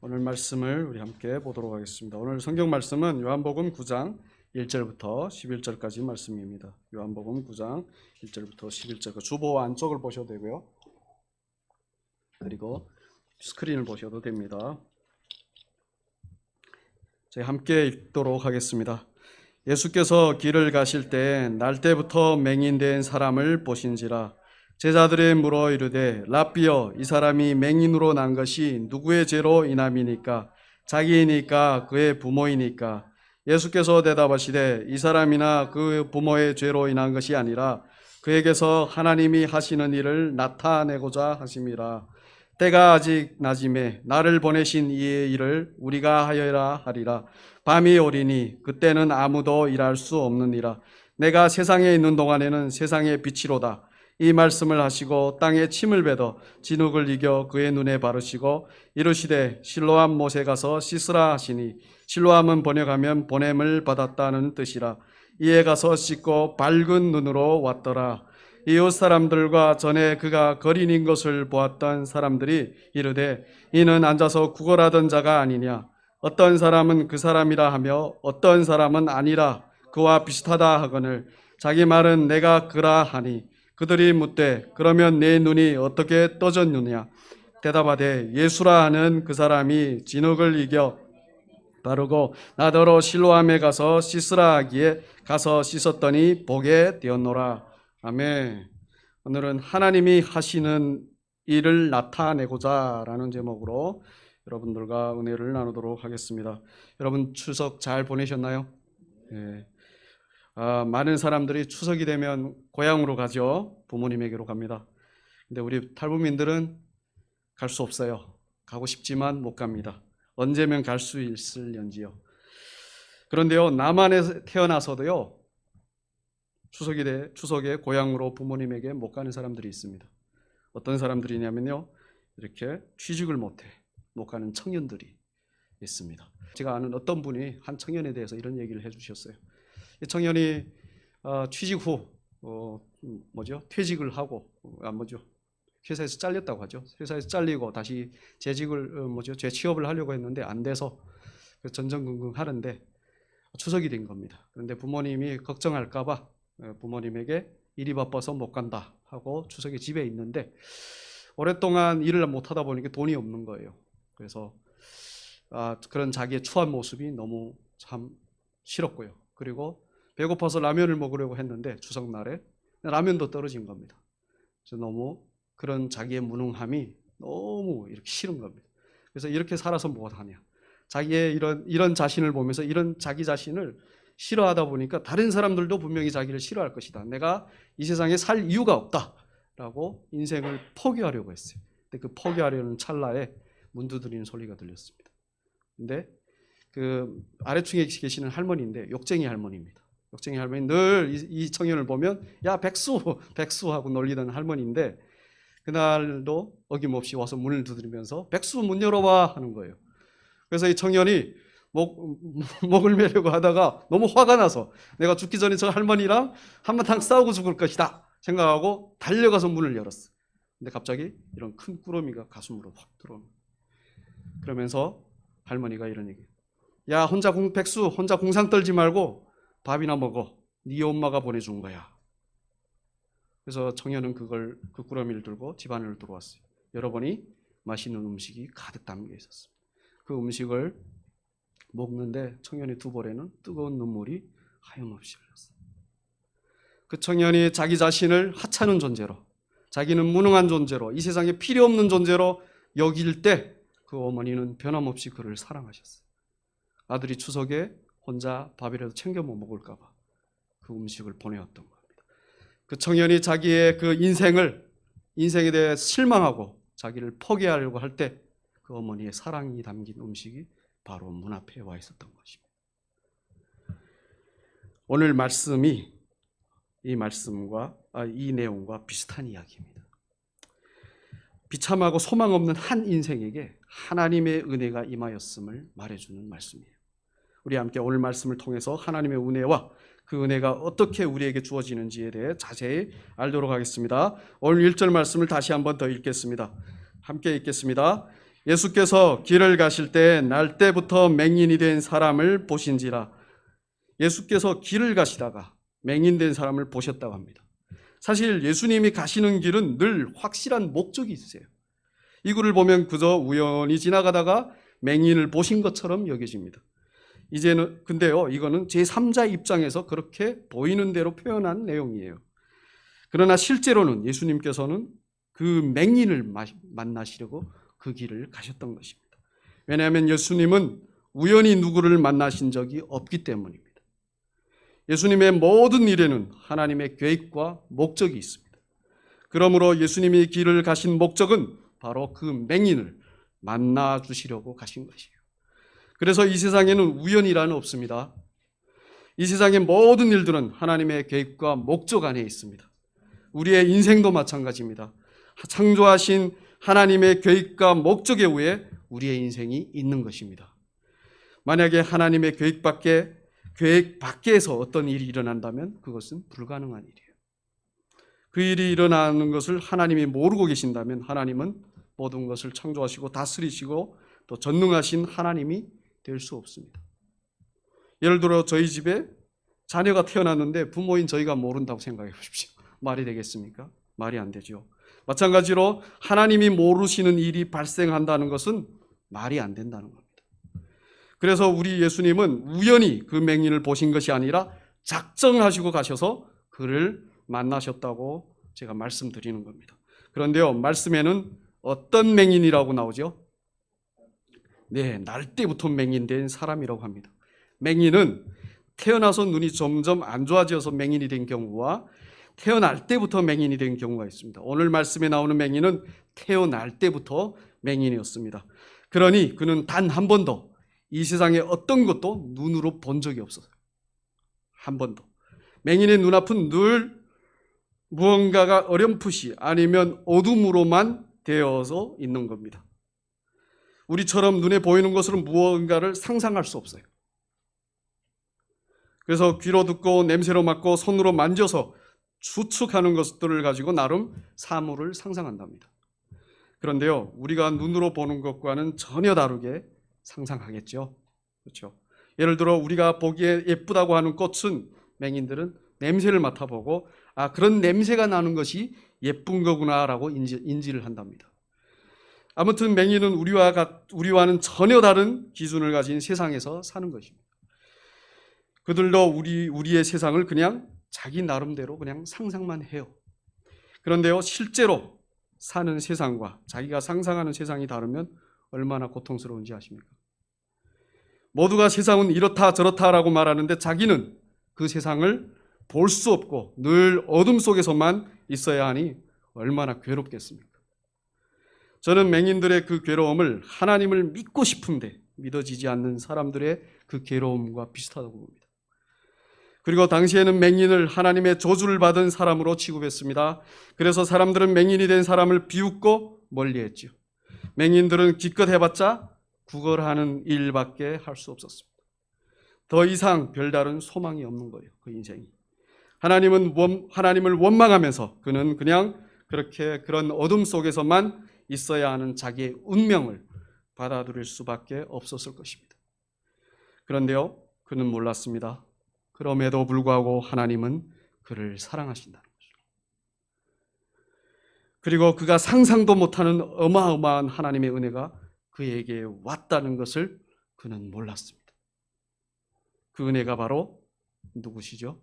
오늘 말씀을 우리 함께 보도록 하겠습니다. 오늘 성경 말씀은 요한복음 9장 1절부터 11절까지 말씀입니다. 요한복음 9장 1절부터 11절, 주보 안쪽을 보셔도 되고요. 그리고 스크린을 보셔도 됩니다. 저희 함께 읽도록 하겠습니다. 예수께서 길을 가실 때 날때부터 맹인된 사람을 보신지라. 제자들이 물어 이르되 랍비여, 이 사람이 맹인으로 난 것이 누구의 죄로 인함이니까? 자기이니까 그의 부모이니까? 예수께서 대답하시되 이 사람이나 그 부모의 죄로 인한 것이 아니라 그에게서 하나님이 하시는 일을 나타내고자 하심이라. 때가 아직 낮음에 나를 보내신 이의 일을 우리가 하여라 하리라. 밤이 오리니 그때는 아무도 일할 수 없느니라. 내가 세상에 있는 동안에는 세상의 빛이로다. 이 말씀을 하시고 땅에 침을 뱉어 진흙을 이겨 그의 눈에 바르시고 이르시되 실로암 못에 가서 씻으라 하시니, 실로암은 번역하면 보냄을 받았다는 뜻이라. 이에 가서 씻고 밝은 눈으로 왔더라. 이웃 사람들과 전에 그가 거린인 것을 보았던 사람들이 이르되 이는 앉아서 구걸하던 자가 아니냐? 어떤 사람은 그 사람이라 하며 어떤 사람은 아니라 그와 비슷하다 하거늘 자기 말은 내가 그라 하니, 그들이 묻되 그러면 내 눈이 어떻게 떠졌느냐? 대답하되 예수라 하는 그 사람이 진흙을 이겨 바르고 나더러 실로암에 가서 씻으라 하기에 가서 씻었더니 보게 되었노라. 아멘. 오늘은 하나님이 하시는 일을 나타내고자 라는 제목으로 여러분들과 은혜를 나누도록 하겠습니다. 여러분 추석 잘 보내셨나요? 네. 많은 사람들이 추석이 되면 고향으로 가죠. 부모님에게로 갑니다. 근데 우리 탈북민들은 갈 수 없어요. 가고 싶지만 못 갑니다. 언제면 갈 수 있을런지요. 그런데요, 남한에 태어나서도요, 추석에 고향으로 부모님에게 못 가는 사람들이 있습니다. 어떤 사람들이냐면요, 이렇게 취직을 못 가는 청년들이 있습니다. 제가 아는 어떤 분이 한 청년에 대해서 이런 얘기를 해주셨어요. 이 청년이 취직 후 퇴직을 하고 회사에서 잘렸다고 하죠. 회사에서 잘리고 다시 재취업을 하려고 했는데 안 돼서 전전긍긍 하는데 추석이 된 겁니다. 그런데 부모님이 걱정할까봐 부모님에게 일이 바빠서 못 간다 하고 추석에 집에 있는데 오랫동안 일을 못 하다 보니까 돈이 없는 거예요. 그래서 그런 자기의 추한 모습이 너무 참 싫었고요. 그리고 배고파서 라면을 먹으려고 했는데 추석날에 라면도 떨어진 겁니다. 그래서 너무 그런 자기의 무능함이 너무 이렇게 싫은 겁니다. 그래서 이렇게 살아서 뭐하냐? 자기의 이런 자신을 보면서 이런 자기 자신을 싫어하다 보니까 다른 사람들도 분명히 자기를 싫어할 것이다. 내가 이 세상에 살 이유가 없다라고 인생을 포기하려고 했어요. 근데 그 포기하려는 찰나에 문 두드리는 소리가 들렸습니다. 근데 그 아래층에 계시는 할머니인데 욕쟁이 할머니입니다. 욕쟁이 할머니 늘 이 청년을 보면 야 백수 하고 놀리던 할머니인데 그날도 어김없이 와서 문을 두드리면서 백수 문 열어봐 하는 거예요. 그래서 이 청년이 목을 매려고 하다가 너무 화가 나서 내가 죽기 전에 저 할머니랑 한바탕 싸우고 죽을 것이다 생각하고 달려가서 문을 열었어. 근데 갑자기 이런 큰 꾸러미가 가슴으로 확 들어오는 거예요. 그러면서 할머니가 이런 얘기, 야 백수 혼자 공상 떨지 말고 밥이나 먹어. 네 엄마가 보내준 거야. 그래서 청년은 그 꾸러미를 들고 집 안으로 들어왔어요. 열어보니 맛있는 음식이 가득 담겨 있었습니다. 그 음식을 먹는데 청년의 두 볼에는 뜨거운 눈물이 하염없이 흘렀어요. 그 청년이 자기 자신을 하찮은 존재로, 자기는 무능한 존재로, 이 세상에 필요 없는 존재로 여길 때 그 어머니는 변함없이 그를 사랑하셨어요. 아들이 추석에 혼자 밥이라도 챙겨 못 먹을까 봐 그 음식을 보내왔던 겁니다. 그 청년이 자기의 그 인생에 대해 실망하고 자기를 포기하려고 할 때 그 어머니의 사랑이 담긴 음식이 바로 문 앞에 와 있었던 것입니다. 오늘 말씀이 이 내용과 비슷한 이야기입니다. 비참하고 소망 없는 한 인생에게 하나님의 은혜가 임하였음을 말해주는 말씀이에요. 우리 함께 오늘 말씀을 통해서 하나님의 은혜와 그 은혜가 어떻게 우리에게 주어지는지에 대해 자세히 알도록 하겠습니다. 오늘 1절 말씀을 다시 한번 더 읽겠습니다. 함께 읽겠습니다. 예수께서 길을 가실 때 날 때부터 맹인이 된 사람을 보신지라. 예수께서 길을 가시다가 맹인된 사람을 보셨다고 합니다. 사실 예수님이 가시는 길은 늘 확실한 목적이 있어요. 이 글을 보면 그저 우연히 지나가다가 맹인을 보신 것처럼 여겨집니다. 이제는 근데요, 이거는 제3자 입장에서 그렇게 보이는 대로 표현한 내용이에요. 그러나 실제로는 예수님께서는 그 맹인을 만나시려고 그 길을 가셨던 것입니다. 왜냐하면 예수님은 우연히 누구를 만나신 적이 없기 때문입니다. 예수님의 모든 일에는 하나님의 계획과 목적이 있습니다. 그러므로 예수님이 길을 가신 목적은 바로 그 맹인을 만나 주시려고 가신 것이에요. 그래서 이 세상에는 우연이라는 없습니다. 이 세상의 모든 일들은 하나님의 계획과 목적 안에 있습니다. 우리의 인생도 마찬가지입니다. 창조하신 하나님의 계획과 목적에 의해 우리의 인생이 있는 것입니다. 만약에 하나님의 계획 밖에서 어떤 일이 일어난다면 그것은 불가능한 일이에요. 그 일이 일어나는 것을 하나님이 모르고 계신다면 하나님은 모든 것을 창조하시고 다스리시고 또 전능하신 하나님이 될 수 없습니다. 예를 들어 저희 집에 자녀가 태어났는데 부모인 저희가 모른다고 생각해 보십시오. 말이 되겠습니까? 말이 안 되죠. 마찬가지로 하나님이 모르시는 일이 발생한다는 것은 말이 안 된다는 겁니다. 그래서 우리 예수님은 우연히 그 맹인을 보신 것이 아니라 작정하시고 가셔서 그를 만나셨다고 제가 말씀드리는 겁니다. 그런데요, 말씀에는 어떤 맹인이라고 나오죠? 네, 날 때부터 맹인된 사람이라고 합니다. 맹인은 태어나서 눈이 점점 안 좋아져서 맹인이 된 경우와 태어날 때부터 맹인이 된 경우가 있습니다. 오늘 말씀에 나오는 맹인은 태어날 때부터 맹인이었습니다. 그러니 그는 단 한 번도 이 세상에 어떤 것도 눈으로 본 적이 없어요. 한 번도. 맹인의 눈앞은 늘 무언가가 어렴풋이 아니면 어둠으로만 되어서 있는 겁니다. 우리처럼 눈에 보이는 것으로 무언가를 상상할 수 없어요. 그래서 귀로 듣고 냄새로 맡고 손으로 만져서 추측하는 것들을 가지고 나름 사물을 상상한답니다. 그런데요, 우리가 눈으로 보는 것과는 전혀 다르게 상상하겠죠. 그렇죠? 예를 들어 우리가 보기에 예쁘다고 하는 꽃은 맹인들은 냄새를 맡아보고 그런 냄새가 나는 것이 예쁜 거구나라고 인지를 한답니다. 아무튼 맹인은 우리와는 전혀 다른 기준을 가진 세상에서 사는 것입니다. 그들도 우리의 세상을 그냥 자기 나름대로 그냥 상상만 해요. 그런데요, 실제로 사는 세상과 자기가 상상하는 세상이 다르면 얼마나 고통스러운지 아십니까? 모두가 세상은 이렇다 저렇다라고 말하는데 자기는 그 세상을 볼 수 없고 늘 어둠 속에서만 있어야 하니 얼마나 괴롭겠습니까? 저는 맹인들의 그 괴로움을 하나님을 믿고 싶은데 믿어지지 않는 사람들의 그 괴로움과 비슷하다고 봅니다. 그리고 당시에는 맹인을 하나님의 저주를 받은 사람으로 취급했습니다. 그래서 사람들은 맹인이 된 사람을 비웃고 멀리했죠. 맹인들은 기껏 해봤자 구걸하는 일밖에 할 수 없었습니다. 더 이상 별다른 소망이 없는 거예요. 그 인생이. 하나님을 원망하면서 그는 그냥 그렇게 그런 어둠 속에서만 있어야 하는 자기의 운명을 받아들일 수밖에 없었을 것입니다. 그런데요, 그는 몰랐습니다. 그럼에도 불구하고 하나님은 그를 사랑하신다는 거죠. 그리고 그가 상상도 못하는 어마어마한 하나님의 은혜가 그에게 왔다는 것을 그는 몰랐습니다. 그 은혜가 바로 누구시죠?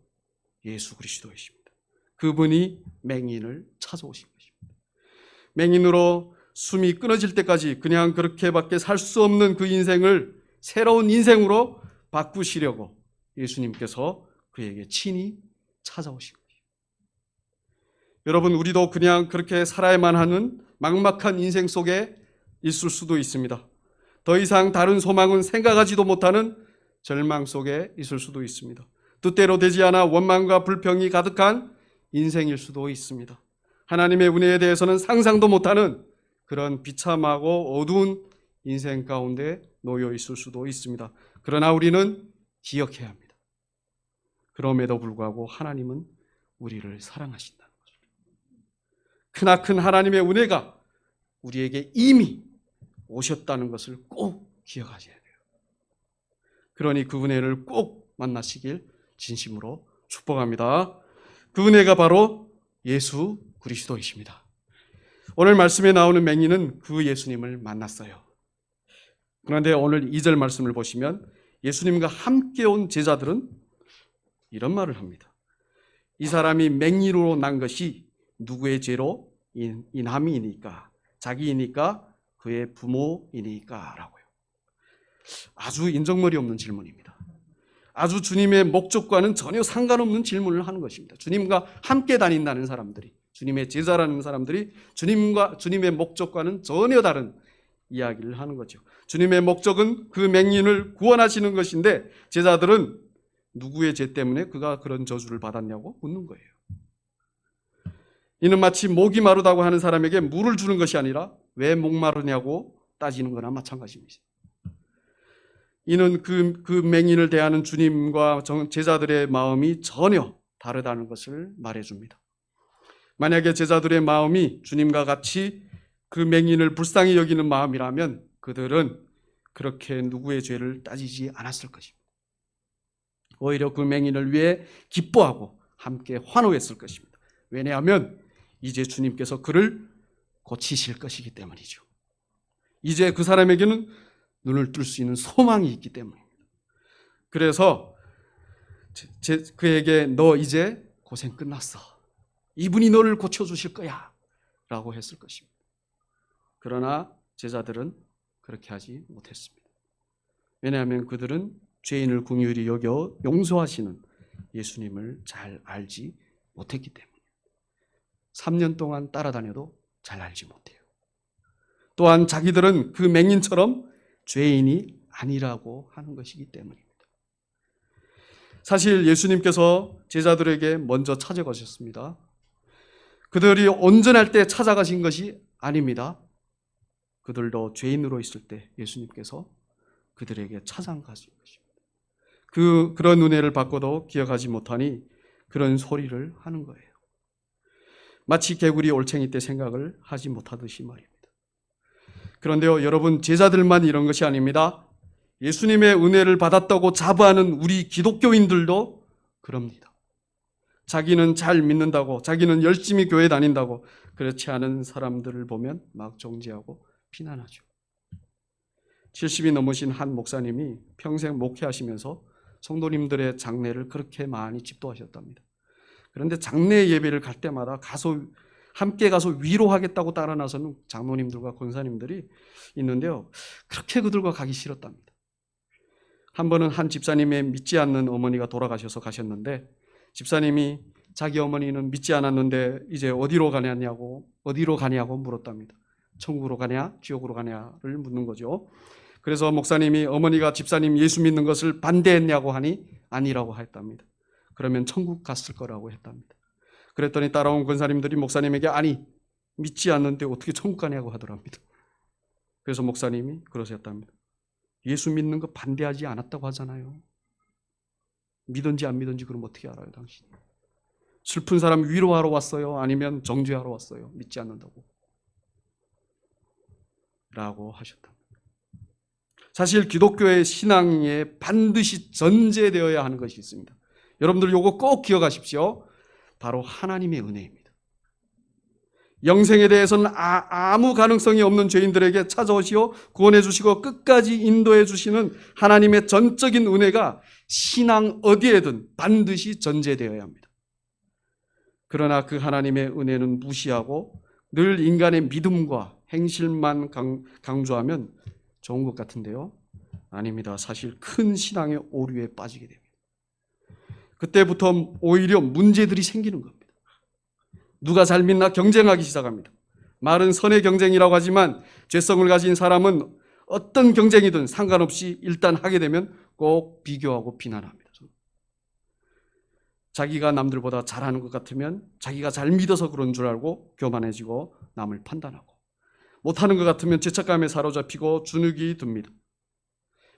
예수 그리스도이십니다. 그분이 맹인을 찾아오신 것입니다. 맹인으로 숨이 끊어질 때까지 그냥 그렇게밖에 살 수 없는 그 인생을 새로운 인생으로 바꾸시려고 예수님께서 그에게 친히 찾아오신 거예요. 여러분, 우리도 그냥 그렇게 살아야만 하는 막막한 인생 속에 있을 수도 있습니다. 더 이상 다른 소망은 생각하지도 못하는 절망 속에 있을 수도 있습니다. 뜻대로 되지 않아 원망과 불평이 가득한 인생일 수도 있습니다. 하나님의 은혜에 대해서는 상상도 못하는 그런 비참하고 어두운 인생 가운데 놓여 있을 수도 있습니다. 그러나 우리는 기억해야 합니다. 그럼에도 불구하고 하나님은 우리를 사랑하신다는 거죠. 크나큰 하나님의 은혜가 우리에게 이미 오셨다는 것을 꼭 기억하셔야 돼요. 그러니 그 은혜를 꼭 만나시길 진심으로 축복합니다. 그 은혜가 바로 예수 그리스도이십니다. 오늘 말씀에 나오는 맹인은 그 예수님을 만났어요. 그런데 오늘 2절 말씀을 보시면 예수님과 함께 온 제자들은 이런 말을 합니다. 이 사람이 맹인으로 난 것이 누구의 죄로 인함이니까? 자기이니까? 그의 부모이니까? 라고요. 아주 인정머리 없는 질문입니다. 아주 주님의 목적과는 전혀 상관없는 질문을 하는 것입니다. 주님과 함께 다닌다는 사람들이, 주님의 제자라는 사람들이 주님의 목적과는 전혀 다른 이야기를 하는 거죠. 주님의 목적은 그 맹인을 구원하시는 것인데 제자들은 누구의 죄 때문에 그가 그런 저주를 받았냐고 묻는 거예요. 이는 마치 목이 마르다고 하는 사람에게 물을 주는 것이 아니라 왜 목마르냐고 따지는 거나 마찬가지입니다. 이는 그 맹인을 대하는 주님과 제자들의 마음이 전혀 다르다는 것을 말해줍니다. 만약에 제자들의 마음이 주님과 같이 그 맹인을 불쌍히 여기는 마음이라면 그들은 그렇게 누구의 죄를 따지지 않았을 것입니다. 오히려 그 맹인을 위해 기뻐하고 함께 환호했을 것입니다. 왜냐하면 이제 주님께서 그를 고치실 것이기 때문이죠. 이제 그 사람에게는 눈을 뜰 수 있는 소망이 있기 때문입니다. 그래서 그에게 너 이제 고생 끝났어. 이분이 너를 고쳐주실 거야 라고 했을 것입니다. 그러나 제자들은 그렇게 하지 못했습니다. 왜냐하면 그들은 죄인을 긍휼히 여겨 용서하시는 예수님을 잘 알지 못했기 때문입니다. 3년 동안 따라다녀도 잘 알지 못해요. 또한 자기들은 그 맹인처럼 죄인이 아니라고 하는 것이기 때문입니다. 사실 예수님께서 제자들에게 먼저 찾아가셨습니다. 그들이 온전할 때 찾아가신 것이 아닙니다. 그들도 죄인으로 있을 때 예수님께서 그들에게 찾아가신 것입니다. 그런 은혜를 받고도 기억하지 못하니 그런 소리를 하는 거예요. 마치 개구리 올챙이 때 생각을 하지 못하듯이 말입니다. 그런데요, 여러분, 제자들만 이런 것이 아닙니다. 예수님의 은혜를 받았다고 자부하는 우리 기독교인들도 그럽니다. 자기는 잘 믿는다고, 자기는 열심히 교회 다닌다고 그렇지 않은 사람들을 보면 막 정죄하고 비난하죠. 70이 넘으신 한 목사님이 평생 목회하시면서 성도님들의 장례를 그렇게 많이 집도하셨답니다. 그런데 장례 예배를 갈 때마다 함께 가서 위로하겠다고 따라 나서는 장로님들과 권사님들이 있는데요. 그렇게 그들과 가기 싫었답니다. 한 번은 한 집사님의 믿지 않는 어머니가 돌아가셔서 가셨는데 집사님이 자기 어머니는 믿지 않았는데 이제 어디로 가냐고 물었답니다. 천국으로 가냐 지옥으로 가냐를 묻는 거죠. 그래서 목사님이 어머니가 집사님 예수 믿는 것을 반대했냐고 하니 아니라고 했답니다. 그러면 천국 갔을 거라고 했답니다. 그랬더니 따라온 권사님들이 목사님에게 아니 믿지 않는데 어떻게 천국 가냐고 하더랍니다. 그래서 목사님이 그러셨답니다. 예수 믿는 거 반대하지 않았다고 하잖아요. 믿은지 안 믿은지 그럼 어떻게 알아요 당신이? 슬픈 사람 위로하러 왔어요? 아니면 정죄하러 왔어요? 믿지 않는다고 라고 하셨답니다. 사실 기독교의 신앙에 반드시 전제되어야 하는 것이 있습니다. 여러분들 이거 꼭 기억하십시오. 바로 하나님의 은혜입니다. 영생에 대해서는 아무 가능성이 없는 죄인들에게 찾아오시어 구원해 주시고 끝까지 인도해 주시는 하나님의 전적인 은혜가 신앙 어디에든 반드시 전제되어야 합니다. 그러나 그 하나님의 은혜는 무시하고 늘 인간의 믿음과 행실만 강조하면 좋은 것 같은데요. 아닙니다. 사실 큰 신앙의 오류에 빠지게 됩니다. 그때부터 오히려 문제들이 생기는 겁니다. 누가 잘 믿나 경쟁하기 시작합니다. 말은 선의 경쟁이라고 하지만 죄성을 가진 사람은 어떤 경쟁이든 상관없이 일단 하게 되면 꼭 비교하고 비난합니다. 자기가 남들보다 잘하는 것 같으면 자기가 잘 믿어서 그런 줄 알고 교만해지고 남을 판단하고, 못하는 것 같으면 죄책감에 사로잡히고 주눅이 듭니다.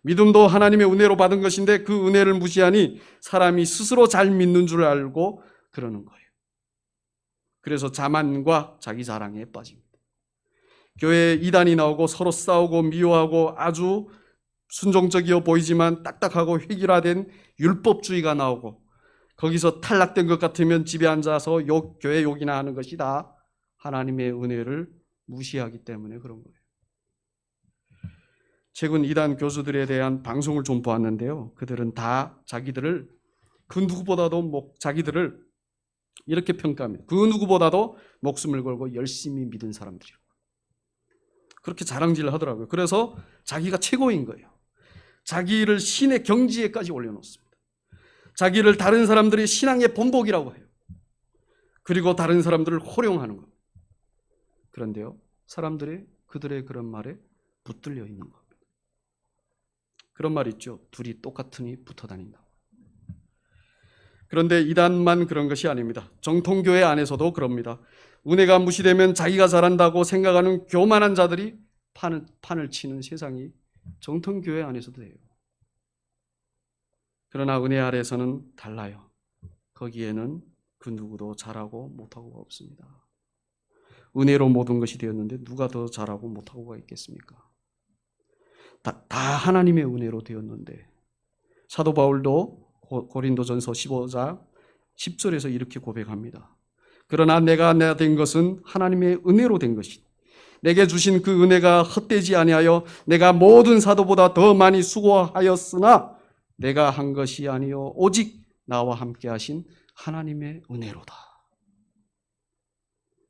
믿음도 하나님의 은혜로 받은 것인데 그 은혜를 무시하니 사람이 스스로 잘 믿는 줄 알고 그러는 거예요. 그래서 자만과 자기 자랑에 빠집니다. 교회에 이단이 나오고 서로 싸우고 미워하고 아주 순종적이어 보이지만 딱딱하고 획일화된 율법주의가 나오고 거기서 탈락된 것 같으면 집에 앉아서 교회 욕이나 하는 것이 다 하나님의 은혜를 무시하기 때문에 그런 거예요. 최근 이단 교수들에 대한 방송을 좀 보았는데요. 그들은 다 자기들을 그 누구보다도 자기들을 이렇게 평가합니다. 그 누구보다도 목숨을 걸고 열심히 믿은 사람들이라고. 그렇게 자랑질을 하더라고요. 그래서 자기가 최고인 거예요. 자기를 신의 경지에까지 올려놓습니다. 자기를 다른 사람들이 신앙의 본보기라고 해요. 그리고 다른 사람들을 호령하는 겁니다. 그런데요, 사람들이 그들의 그런 말에 붙들려 있는 겁니다. 그런 말 있죠. 둘이 똑같으니 붙어 다닌다고. 그런데 이단만 그런 것이 아닙니다. 정통교회 안에서도 그럽니다. 은혜가 무시되면 자기가 잘한다고 생각하는 교만한 자들이 판을 치는 세상이 정통교회 안에서도 돼요. 그러나 은혜 아래에서는 달라요. 거기에는 그 누구도 잘하고 못하고가 없습니다. 은혜로 모든 것이 되었는데 누가 더 잘하고 못하고가 있겠습니까? 다 하나님의 은혜로 되었는데 사도 바울도 고린도전서 15장 10절에서 이렇게 고백합니다. 그러나 내가 된 것은 하나님의 은혜로 된 것이니 내게 주신 그 은혜가 헛되지 아니하여 내가 모든 사도보다 더 많이 수고하였으나 내가 한 것이 아니요 오직 나와 함께 하신 하나님의 은혜로다.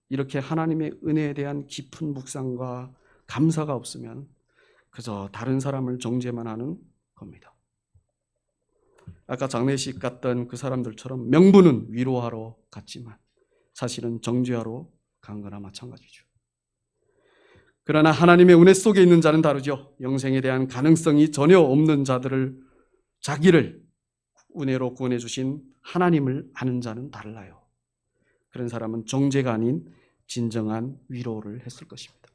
이렇게 하나님의 은혜에 대한 깊은 묵상과 감사가 없으면 그저 다른 사람을 정죄만 하는 겁니다. 아까 장례식 갔던 그 사람들처럼 명분은 위로하러 갔지만 사실은 정죄하러 간 거나 마찬가지죠. 그러나 하나님의 은혜 속에 있는 자는 다르죠. 영생에 대한 가능성이 전혀 없는 자기를 은혜로 구원해 주신 하나님을 아는 자는 달라요. 그런 사람은 정죄가 아닌 진정한 위로를 했을 것입니다.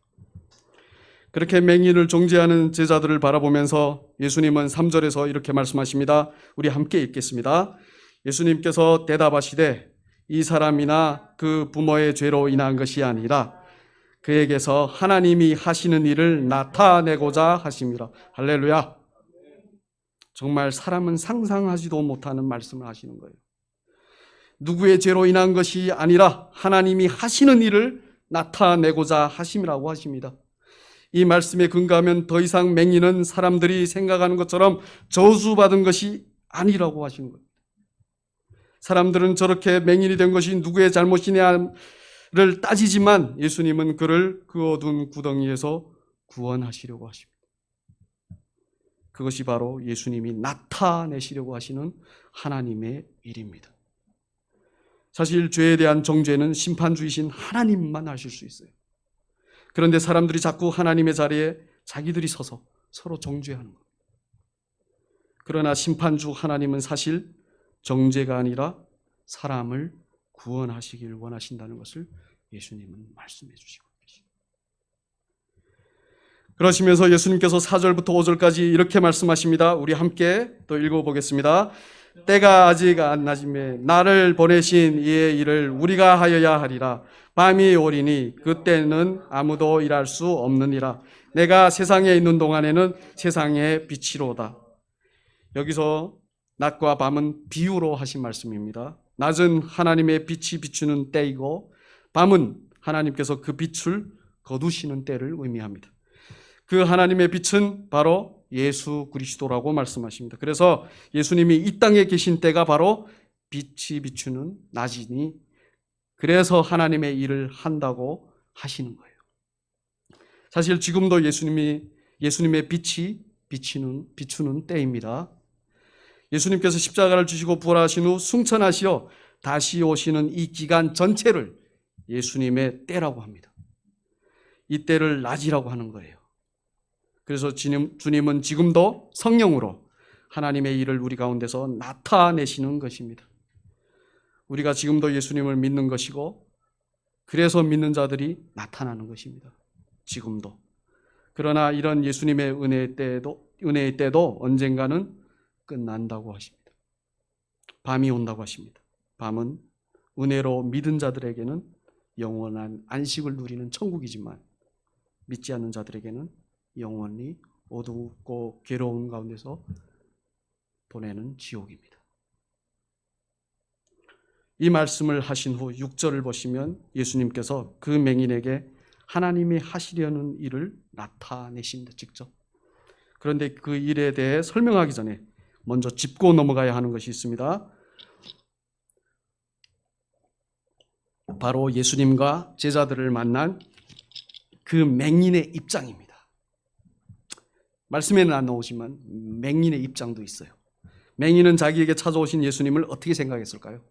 그렇게 맹인을 정죄하는 제자들을 바라보면서 예수님은 3절에서 이렇게 말씀하십니다. 우리 함께 읽겠습니다. 예수님께서 대답하시되 이 사람이나 그 부모의 죄로 인한 것이 아니라 그에게서 하나님이 하시는 일을 나타내고자 하심이라. 할렐루야. 정말 사람은 상상하지도 못하는 말씀을 하시는 거예요. 누구의 죄로 인한 것이 아니라 하나님이 하시는 일을 나타내고자 하심이라고 하십니다. 이 말씀에 근거하면 더 이상 맹인은 사람들이 생각하는 것처럼 저주받은 것이 아니라고 하시는 겁니다. 사람들은 저렇게 맹인이 된 것이 누구의 잘못이냐를 따지지만 예수님은 그를 그 어두운 구덩이에서 구원하시려고 하십니다. 그것이 바로 예수님이 나타내시려고 하시는 하나님의 일입니다. 사실 죄에 대한 정죄는 심판주이신 하나님만 하실 수 있어요. 그런데 사람들이 자꾸 하나님의 자리에 자기들이 서서 서로 정죄하는 겁니다. 그러나 심판주 하나님은 사실 정죄가 아니라 사람을 구원하시길 원하신다는 것을 예수님은 말씀해 주시고 계십니다. 그러시면서 예수님께서 4절부터 5절까지 이렇게 말씀하십니다. 우리 함께 또 읽어보겠습니다. 때가 아직 안 낮음에 나를 보내신 이의 일을 우리가 하여야 하리라. 밤이 오리니 그때는 아무도 일할 수 없느니라. 내가 세상에 있는 동안에는 세상의 빛이로다. 여기서 낮과 밤은 비유로 하신 말씀입니다. 낮은 하나님의 빛이 비추는 때이고 밤은 하나님께서 그 빛을 거두시는 때를 의미합니다. 그 하나님의 빛은 바로 예수 그리스도라고 말씀하십니다. 그래서 예수님이 이 땅에 계신 때가 바로 빛이 비추는 낮이니 그래서 하나님의 일을 한다고 하시는 거예요. 사실 지금도 예수님의 빛이 비추는 때입니다. 예수님께서 십자가를 지시고 부활하신 후 승천하시어 다시 오시는 이 기간 전체를 예수님의 때라고 합니다. 이 때를 낮이라고 하는 거예요. 그래서 주님은 지금도 성령으로 하나님의 일을 우리 가운데서 나타내시는 것입니다. 우리가 지금도 예수님을 믿는 것이고 그래서 믿는 자들이 나타나는 것입니다. 지금도. 그러나 이런 예수님의 은혜의 때도 언젠가는 끝난다고 하십니다. 밤이 온다고 하십니다. 밤은 은혜로 믿은 자들에게는 영원한 안식을 누리는 천국이지만 믿지 않는 자들에게는 영원히 어둡고 괴로운 가운데서 보내는 지옥입니다. 이 말씀을 하신 후 6절을 보시면 예수님께서 그 맹인에게 하나님이 하시려는 일을 나타내십니다. 직접. 그런데 그 일에 대해 설명하기 전에 먼저 짚고 넘어가야 하는 것이 있습니다. 바로 예수님과 제자들을 만난 그 맹인의 입장입니다. 말씀에는 안 나오지만 맹인의 입장도 있어요. 맹인은 자기에게 찾아오신 예수님을 어떻게 생각했을까요?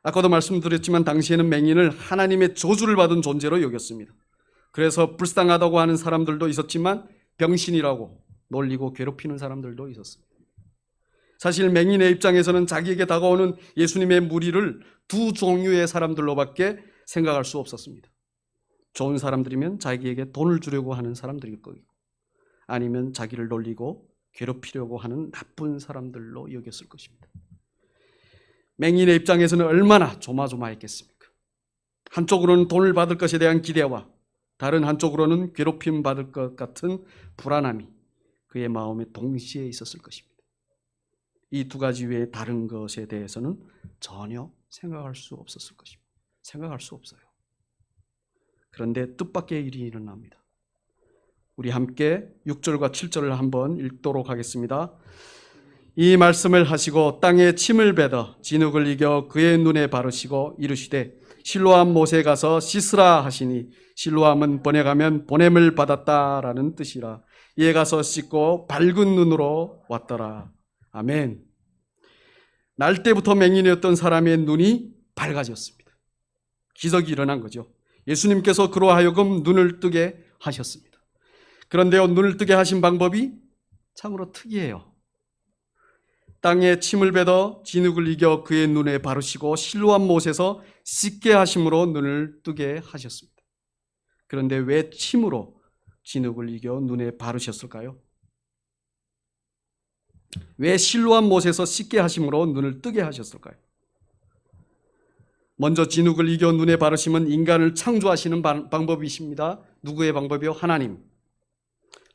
아까도 말씀드렸지만 당시에는 맹인을 하나님의 저주를 받은 존재로 여겼습니다. 그래서 불쌍하다고 하는 사람들도 있었지만 병신이라고 놀리고 괴롭히는 사람들도 있었습니다. 사실 맹인의 입장에서는 자기에게 다가오는 예수님의 무리를 두 종류의 사람들로밖에 생각할 수 없었습니다. 좋은 사람들이면 자기에게 돈을 주려고 하는 사람들일 거고, 아니면 자기를 놀리고 괴롭히려고 하는 나쁜 사람들로 여겼을 것입니다. 맹인의 입장에서는 얼마나 조마조마했겠습니까? 한쪽으로는 돈을 받을 것에 대한 기대와 다른 한쪽으로는 괴롭힘 받을 것 같은 불안함이 그의 마음에 동시에 있었을 것입니다. 이 두 가지 외에 다른 것에 대해서는 전혀 생각할 수 없었을 것입니다. 생각할 수 없어요. 그런데 뜻밖의 일이 일어납니다. 우리 함께 6절과 7절을 한번 읽도록 하겠습니다. 이 말씀을 하시고 땅에 침을 뱉어 진흙을 이겨 그의 눈에 바르시고 이르시되 실로암 못에 가서 씻으라 하시니 실로암은 번역하면 보냄을 받았다라는 뜻이라. 이에 가서 씻고 밝은 눈으로 왔더라. 아멘. 날 때부터 맹인이었던 사람의 눈이 밝아졌습니다. 기적이 일어난 거죠. 예수님께서 그로 하여금 눈을 뜨게 하셨습니다. 그런데요, 눈을 뜨게 하신 방법이 참으로 특이해요. 땅에 침을 뱉어 진흙을 이겨 그의 눈에 바르시고 실로암 못에서 씻게 하심으로 눈을 뜨게 하셨습니다. 그런데 왜 침으로 진흙을 이겨 눈에 바르셨을까요? 왜 실로암 못에서 씻게 하심으로 눈을 뜨게 하셨을까요? 먼저 진흙을 이겨 눈에 바르심은 인간을 창조하시는 방법이십니다. 누구의 방법이요? 하나님.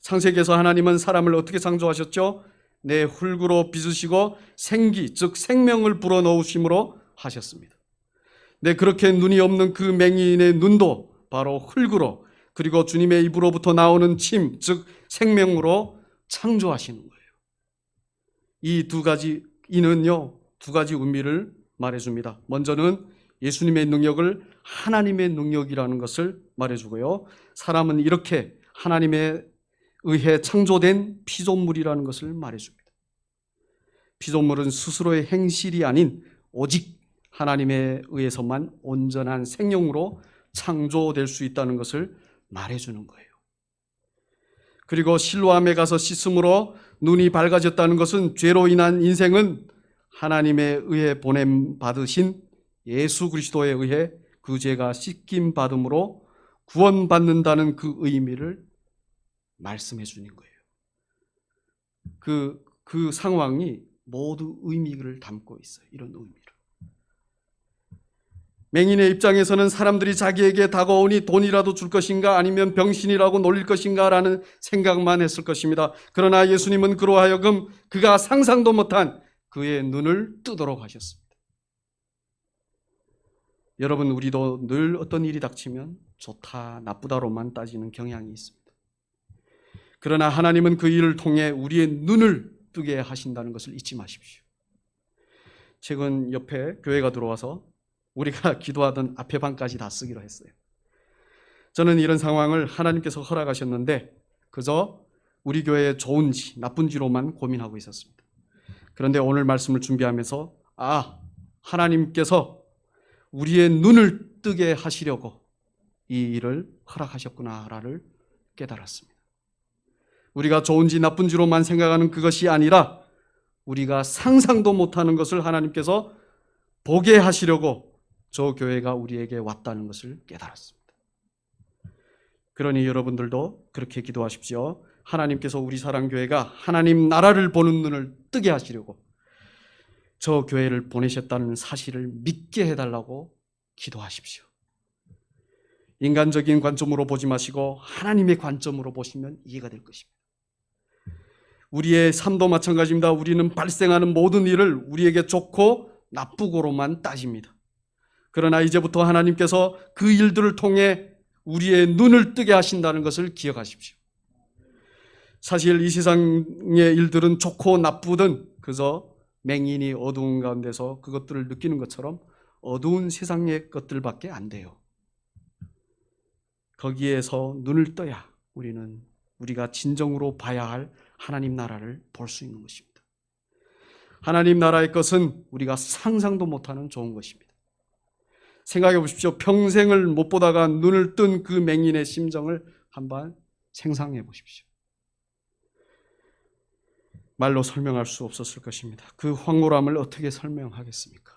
창세기에서 하나님은 사람을 어떻게 창조하셨죠? 내 흙으로 빚으시고 생기, 즉 생명을 불어넣으심으로 하셨습니다. 네, 그렇게 눈이 없는 그 맹인의 눈도 바로 흙으로, 그리고 주님의 입으로부터 나오는 침, 즉 생명으로 창조하시는 거예요. 이 두 가지, 이는요, 두 가지 의미를 말해줍니다. 먼저는 예수님의 능력을 하나님의 능력이라는 것을 말해주고요, 사람은 이렇게 하나님에 의해 창조된 피조물이라는 것을 말해줍니다. 피조물은 스스로의 행실이 아닌 오직 하나님에 의해서만 온전한 생명으로 창조될 수 있다는 것을 말해주는 거예요. 그리고 실로암에 가서 씻음으로 눈이 밝아졌다는 것은 죄로 인한 인생은 하나님에 의해 보냄 받으신 예수 그리스도에 의해 그 죄가 씻김 받음으로 구원받는다는 그 의미를 말씀해 주는 거예요. 그 상황이 모두 의미를 담고 있어요. 이런 의미를. 맹인의 입장에서는 사람들이 자기에게 다가오니 돈이라도 줄 것인가 아니면 병신이라고 놀릴 것인가 라는 생각만 했을 것입니다. 그러나 예수님은 그로 하여금 그가 상상도 못한 그의 눈을 뜨도록 하셨습니다. 여러분, 우리도 늘 어떤 일이 닥치면 좋다 나쁘다로만 따지는 경향이 있습니다. 그러나 하나님은 그 일을 통해 우리의 눈을 뜨게 하신다는 것을 잊지 마십시오. 최근 옆에 교회가 들어와서 우리가 기도하던 앞에 방까지 다 쓰기로 했어요. 저는 이런 상황을 하나님께서 허락하셨는데 그저 우리 교회에 좋은지 나쁜지로만 고민하고 있었습니다. 그런데 오늘 말씀을 준비하면서 하나님께서 우리의 눈을 뜨게 하시려고 이 일을 허락하셨구나를 깨달았습니다. 우리가 좋은지 나쁜지로만 생각하는 그것이 아니라 우리가 상상도 못하는 것을 하나님께서 보게 하시려고 저 교회가 우리에게 왔다는 것을 깨달았습니다. 그러니 여러분들도 그렇게 기도하십시오. 하나님께서 우리 사랑교회가 하나님 나라를 보는 눈을 뜨게 하시려고 저 교회를 보내셨다는 사실을 믿게 해달라고 기도하십시오. 인간적인 관점으로 보지 마시고 하나님의 관점으로 보시면 이해가 될 것입니다. 우리의 삶도 마찬가지입니다. 우리는 발생하는 모든 일을 우리에게 좋고 나쁘고로만 따집니다. 그러나 이제부터 하나님께서 그 일들을 통해 우리의 눈을 뜨게 하신다는 것을 기억하십시오. 사실 이 세상의 일들은 좋고 나쁘든 그저 맹인이 어두운 가운데서 그것들을 느끼는 것처럼 어두운 세상의 것들밖에 안 돼요. 거기에서 눈을 떠야 우리가 진정으로 봐야 할 하나님 나라를 볼 수 있는 것입니다. 하나님 나라의 것은 우리가 상상도 못하는 좋은 것입니다. 생각해 보십시오. 평생을 못 보다가 눈을 뜬 그 맹인의 심정을 한번 생각해 보십시오. 말로 설명할 수 없었을 것입니다. 그 황홀함을 어떻게 설명하겠습니까?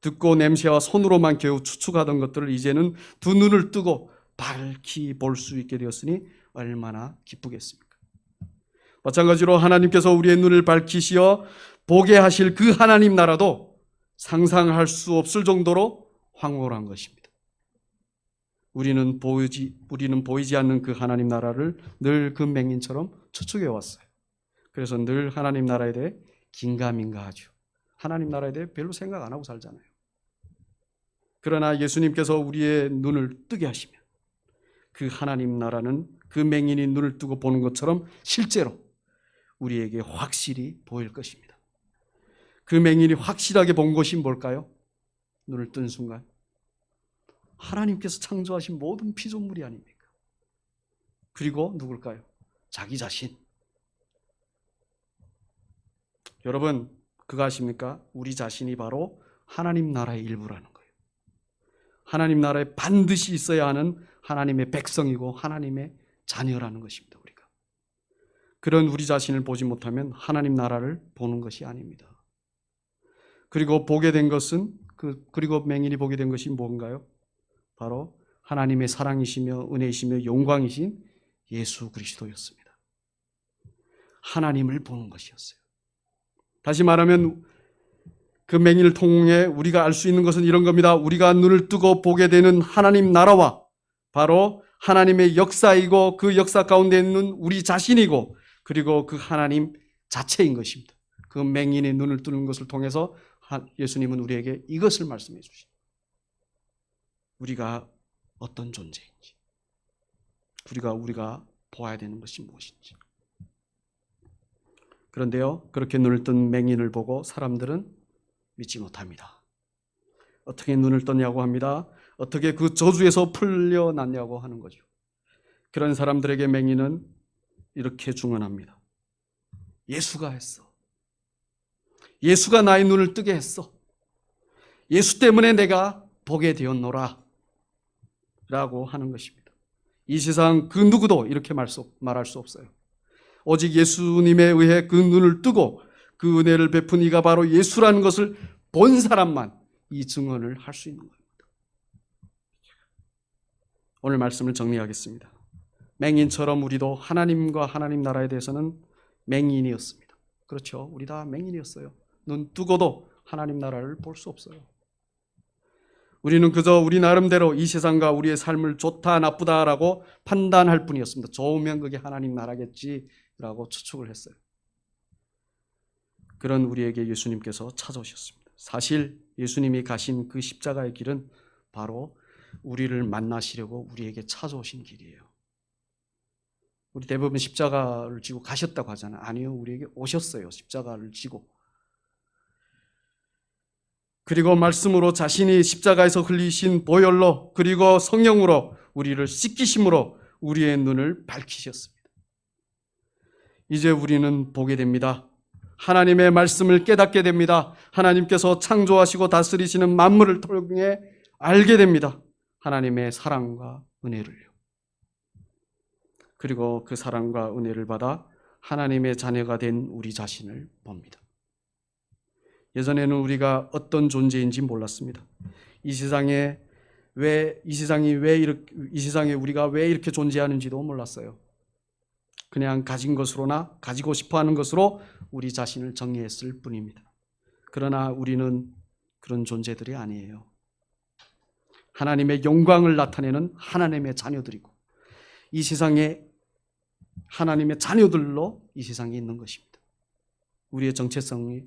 듣고 냄새와 손으로만 겨우 추측하던 것들을 이제는 두 눈을 뜨고 밝히 볼 수 있게 되었으니 얼마나 기쁘겠습니까? 마찬가지로 하나님께서 우리의 눈을 밝히시어 보게 하실 그 하나님 나라도 상상할 수 없을 정도로 황홀한 것입니다. 우리는 보이지 않는 그 하나님 나라를 늘 그 맹인처럼 추측해 왔어요. 그래서 늘 하나님 나라에 대해 긴가민가하죠. 하나님 나라에 대해 별로 생각 안 하고 살잖아요. 그러나 예수님께서 우리의 눈을 뜨게 하시면 그 하나님 나라는 그 맹인이 눈을 뜨고 보는 것처럼 실제로 우리에게 확실히 보일 것입니다. 그 맹인이 확실하게 본 것이 뭘까요? 눈을 뜬 순간 하나님께서 창조하신 모든 피조물이 아닙니까? 그리고 누굴까요? 자기 자신. 여러분, 그거 아십니까? 우리 자신이 바로 하나님 나라의 일부라는 거예요. 하나님 나라에 반드시 있어야 하는 하나님의 백성이고 하나님의 자녀라는 것입니다. 우리가 그런 우리 자신을 보지 못하면 하나님 나라를 보는 것이 아닙니다. 그리고 보게 된 것은 그리고 맹인이 보게 된 것이 뭔가요? 바로 하나님의 사랑이시며 은혜이시며 영광이신 예수 그리스도였습니다. 하나님을 보는 것이었어요. 다시 말하면 그 맹인을 통해 우리가 알 수 있는 것은 이런 겁니다. 우리가 눈을 뜨고 보게 되는 하나님 나라와 바로 하나님의 역사이고 그 역사 가운데 있는 우리 자신이고 그리고 그 하나님 자체인 것입니다. 그 맹인의 눈을 뜨는 것을 통해서 예수님은 우리에게 이것을 말씀해 주십니다. 우리가 어떤 존재인지, 우리가 보아야 되는 것이 무엇인지. 그런데요, 그렇게 눈을 뜬 맹인을 보고 사람들은 믿지 못합니다. 어떻게 눈을 떴냐고 합니다. 어떻게 그 저주에서 풀려났냐고 하는 거죠. 그런 사람들에게 맹인은 이렇게 중언합니다. 예수가 했어. 예수가 나의 눈을 뜨게 했어. 예수 때문에 내가 보게 되었노라 라고 하는 것입니다. 이 세상 그 누구도 이렇게 말할 수 없어요. 오직 예수님에 의해 그 눈을 뜨고 그 은혜를 베푼 이가 바로 예수라는 것을 본 사람만 이 증언을 할 수 있는 겁니다. 오늘 말씀을 정리하겠습니다. 맹인처럼 우리도 하나님과 하나님 나라에 대해서는 맹인이었습니다. 그렇죠. 우리 다 맹인이었어요. 눈 뜨고도 하나님 나라를 볼 수 없어요. 우리는 그저 우리 나름대로 이 세상과 우리의 삶을 좋다 나쁘다라고 판단할 뿐이었습니다. 좋으면 그게 하나님 나라겠지라고 추측을 했어요. 그런 우리에게 예수님께서 찾아오셨습니다. 사실 예수님이 가신 그 십자가의 길은 바로 우리를 만나시려고 우리에게 찾아오신 길이에요. 우리 대부분 십자가를 지고 가셨다고 하잖아요. 아니요, 우리에게 오셨어요. 십자가를 지고. 그리고 말씀으로 자신이 십자가에서 흘리신 보혈로 그리고 성령으로 우리를 씻기심으로 우리의 눈을 밝히셨습니다. 이제 우리는 보게 됩니다. 하나님의 말씀을 깨닫게 됩니다. 하나님께서 창조하시고 다스리시는 만물을 통해 알게 됩니다. 하나님의 사랑과 은혜를요. 그리고 그 사랑과 은혜를 받아 하나님의 자녀가 된 우리 자신을 봅니다. 예전에는 우리가 어떤 존재인지 몰랐습니다. 이 세상에 우리가 왜 이렇게 존재하는지도 몰랐어요. 그냥 가진 것으로나 가지고 싶어하는 것으로 우리 자신을 정의했을 뿐입니다. 그러나 우리는 그런 존재들이 아니에요. 하나님의 영광을 나타내는 하나님의 자녀들이고 이 세상에 하나님의 자녀들로 이 세상에 있는 것입니다. 우리의 정체성이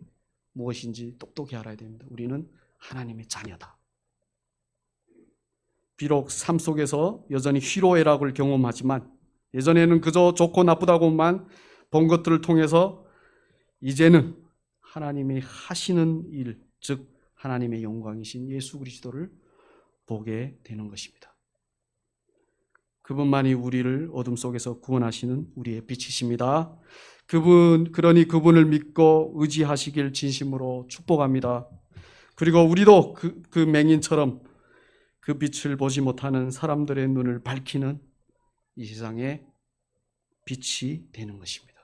무엇인지 똑똑히 알아야 됩니다. 우리는 하나님의 자녀다. 비록 삶 속에서 여전히 희로애락을 경험하지만 예전에는 그저 좋고 나쁘다고만 본 것들을 통해서 이제는 하나님이 하시는 일, 즉 하나님의 영광이신 예수 그리스도를 보게 되는 것입니다. 그분만이 우리를 어둠 속에서 구원하시는 우리의 빛이십니다. 그러니 그분을 믿고 의지하시길 진심으로 축복합니다. 그리고 우리도 그 맹인처럼 그 빛을 보지 못하는 사람들의 눈을 밝히는 이 세상의 빛이 되는 것입니다.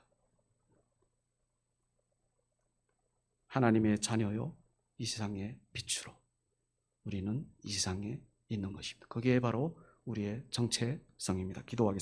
하나님의 자녀요, 이 세상의 빛으로 우리는 이 세상에 있는 것입니다. 그게 바로 우리의 정체성입니다. 기도하겠습니다.